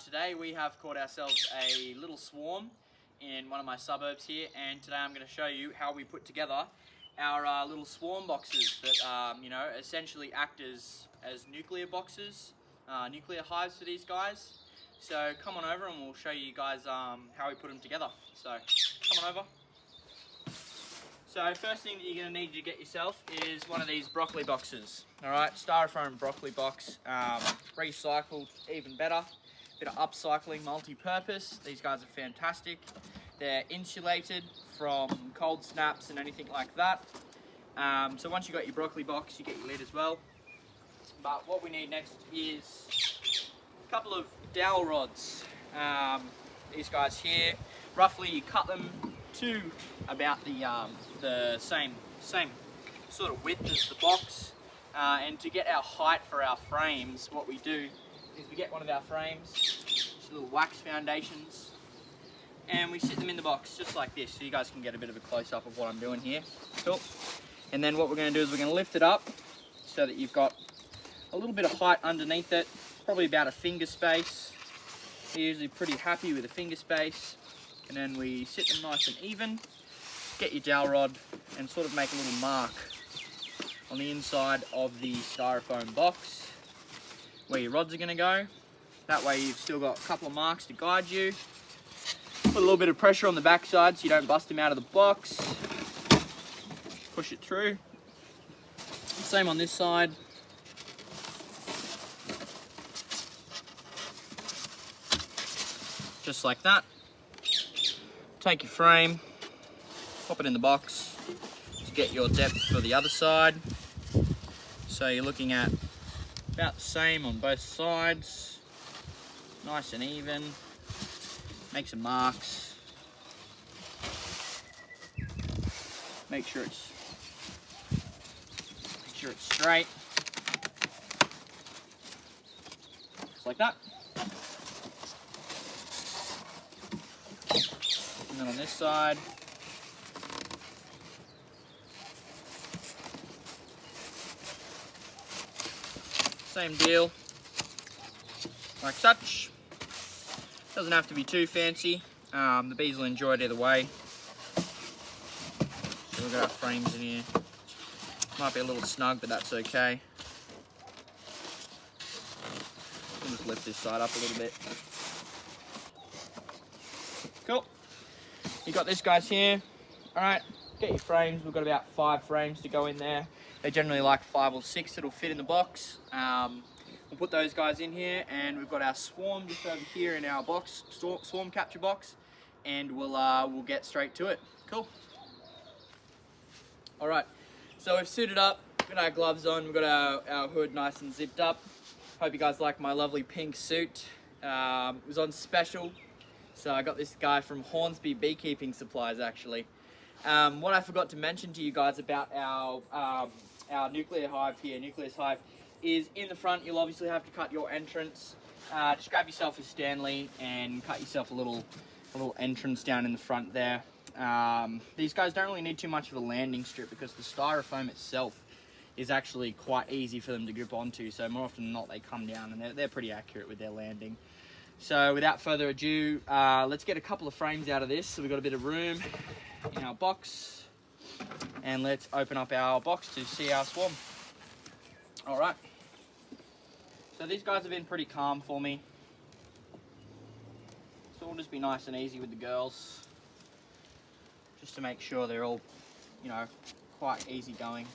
Today we have caught ourselves a little swarm in one of my suburbs here, and today I'm going to show you how we put together our little swarm boxes that essentially act as nuclear boxes, nuclear hives for these guys. So come on over and we'll show you guys how we put them together. So come on over. So first thing that you're going to need to get yourself is one of these broccoli boxes. Alright, styrofoam broccoli box, recycled, even better. Bit of upcycling, multi-purpose. These guys are fantastic. They're insulated from cold snaps and anything like that. So once you've got your broccoli box, you get your lid as well. But what we need next is a couple of dowel rods. These guys here, roughly you cut them to about the same sort of width as the box. And to get our height for our frames, what we do is we get one of our frames, just little wax foundations, and we sit them in the box just like this, so you guys can get a bit of a close-up of what I'm doing here. Cool. And then what we're going to do is we're going to lift it up so that you've got a little bit of height underneath it, probably about a finger space. We're usually pretty happy with a finger space. And then we sit them nice and even, get your dowel rod and sort of make a little mark on the inside of the styrofoam box where your rods are going to go. That way you've still got a couple of marks to guide you. Put a little bit of pressure on the back side so you don't bust them out of the box. Push it through. Same on this side. Just like that. Take your frame, pop it in the box to get your depth for the other side. So you're looking at about the same on both sides, nice and even. Make some marks. Make sure it's straight. Just like that. And then on this side, same deal, like such. Doesn't have to be too fancy. The bees will enjoy it either way. So we've got our frames in here. Might be a little snug, but that's okay. We'll just lift this side up a little bit. Cool. You got this guys here. Alright, get your frames. We've got about 5 frames to go in there. They generally like 5 or 6 that'll fit in the box. We'll put those guys in here, and we've got our swarm just over here in our box, swarm capture box, and we'll get straight to it. Cool. Alright, so we've suited up, got our gloves on, we've got our hood nice and zipped up. Hope you guys like my lovely pink suit. It was on special. So I got this guy from Hornsby Beekeeping Supplies actually. What I forgot to mention to you guys about our nuclear hive here, Nucleus hive, is in the front you'll obviously have to cut your entrance. Just grab yourself a Stanley and cut yourself a little entrance down in the front there. These guys don't really need too much of a landing strip because the styrofoam itself is actually quite easy for them to grip onto, so more often than not they come down and they're pretty accurate with their landing. So without further ado, let's get a couple of frames out of this. So we've got a bit of room in our box, and let's open up our box to see our swarm. Alright, so these guys have been pretty calm for me. So we'll just be nice and easy with the girls, just to make sure they're all, quite easy going.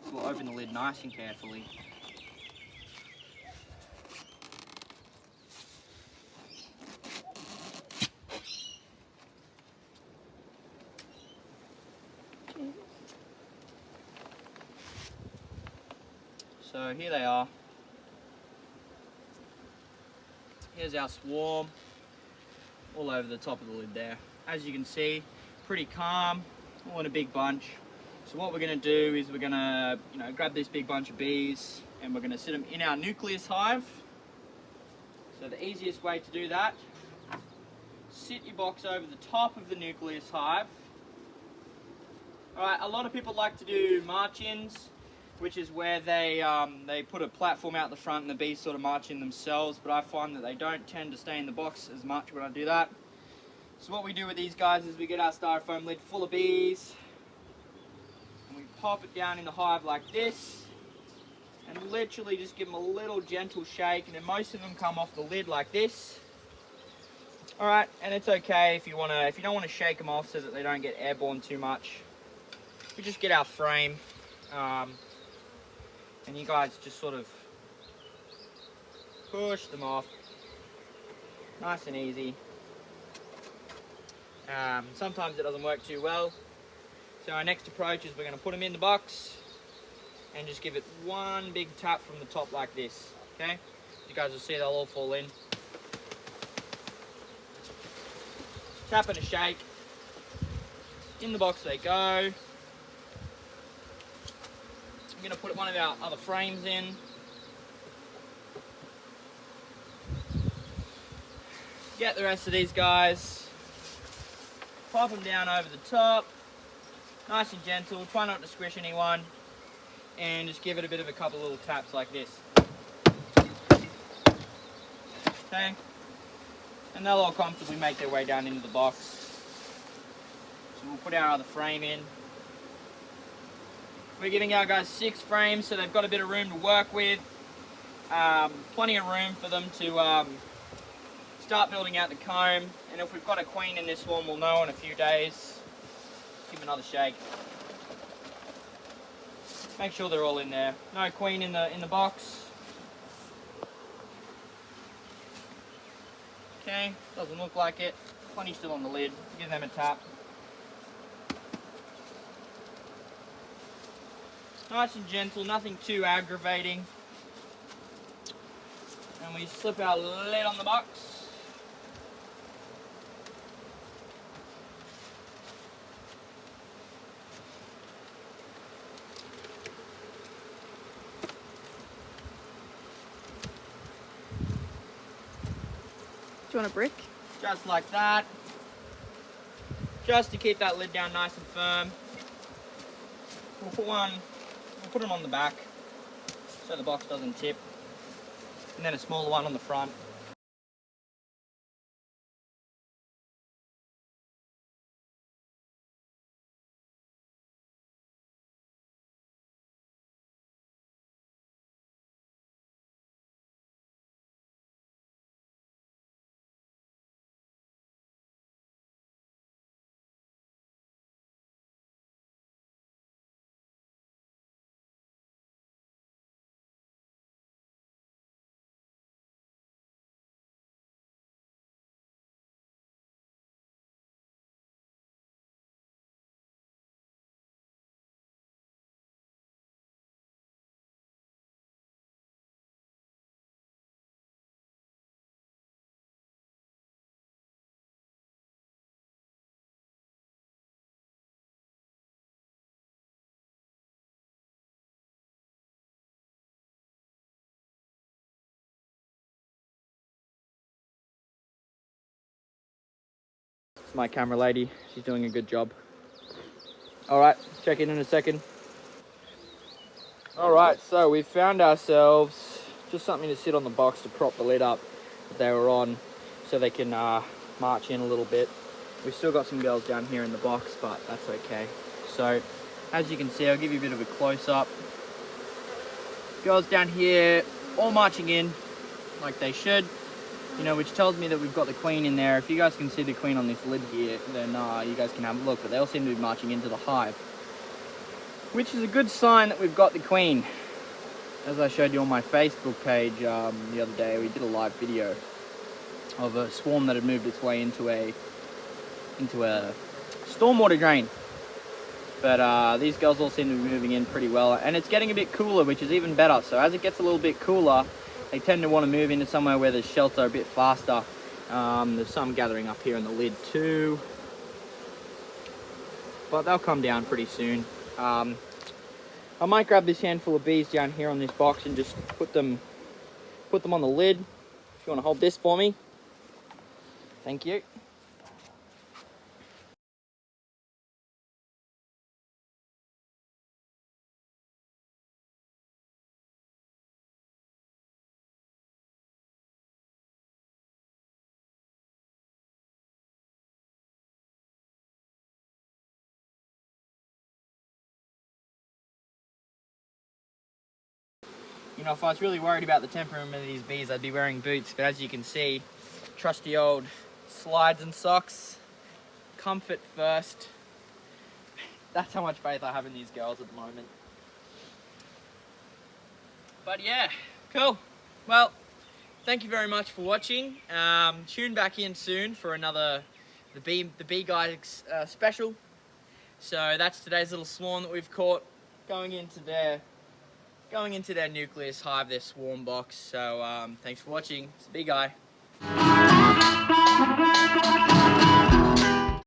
So we'll open the lid nice and carefully. So here they are. Here's our swarm, all over the top of the lid there. As you can see, pretty calm, all in a big bunch. So what we're going to do is we're going to, grab this big bunch of bees and we're going to sit them in our Nucleus hive. So the easiest way to do that, sit your box over the top of the Nucleus hive. Alright, a lot of people like to do march-ins. which is where they put a platform out the front and the bees sort of march in themselves, but I find that they don't tend to stay in the box as much when I do that. So what we do with these guys is we get our styrofoam lid full of bees and we pop it down in the hive like this and literally just give them a little gentle shake, and then most of them come off the lid like this. Alright, and it's okay if you don't want to shake them off so that they don't get airborne too much. We just get our frame, and you guys just sort of push them off, nice and easy. Sometimes it doesn't work too well, so our next approach is we're going to put them in the box and just give it one big tap from the top like this, okay? You guys will see they'll all fall in. Tap and a shake, in the box they go. I'm going to put one of our other frames in. Get the rest of these guys, pop them down over the top, nice and gentle, try not to squish anyone, and just give it a bit of a couple little taps like this. Okay, and they'll all comfortably make their way down into the box. So we'll put our other frame in. We're giving our guys 6 frames, so they've got a bit of room to work with. Plenty of room for them to start building out the comb, and if we've got a queen in this swarm, we'll know in a few days. Give them another shake. Make sure they're all in there. No queen in the box. Okay, doesn't look like it. Plenty still on the lid. Give them a tap. Nice and gentle, nothing too aggravating. And we slip our lid on the box. Do you want a brick? Just like that. Just to keep that lid down nice and firm. We'll put them on the back so the box doesn't tip. And then a smaller one on the front. It's my camera lady. She's doing a good job. Alright, check in a second. Alright, so we've found ourselves just something to sit on the box to prop the lid up that they were on so they can march in a little bit. We've still got some girls down here in the box, but that's okay. So, as you can see, I'll give you a bit of a close-up. Girls down here all marching in like they should, you know, which tells me that we've got the queen in there. If you guys can see the queen on this lid here, then you guys can have a look, but they all seem to be marching into the hive, which is a good sign that we've got the queen. As I showed you on my Facebook page the other day, we did a live video of a swarm that had moved its way into a stormwater drain. But these girls all seem to be moving in pretty well, and it's getting a bit cooler, which is even better. So as it gets a little bit cooler, they tend to want to move into somewhere where there's shelter a bit faster. There's some gathering up here in the lid too, but they'll come down pretty soon. I might grab this handful of bees down here on this box and just put them on the lid. If you want to hold this for me. Thank you. You know, if I was really worried about the temperament of these bees, I'd be wearing boots. But as you can see, trusty old slides and socks. Comfort first. That's how much faith I have in these girls at the moment. But yeah, cool. Well, thank you very much for watching. Tune back in soon for another the bee guys special. So that's today's little swarm that we've caught going into their nucleus hive, their swarm box. So thanks for watching. It's the bee guy.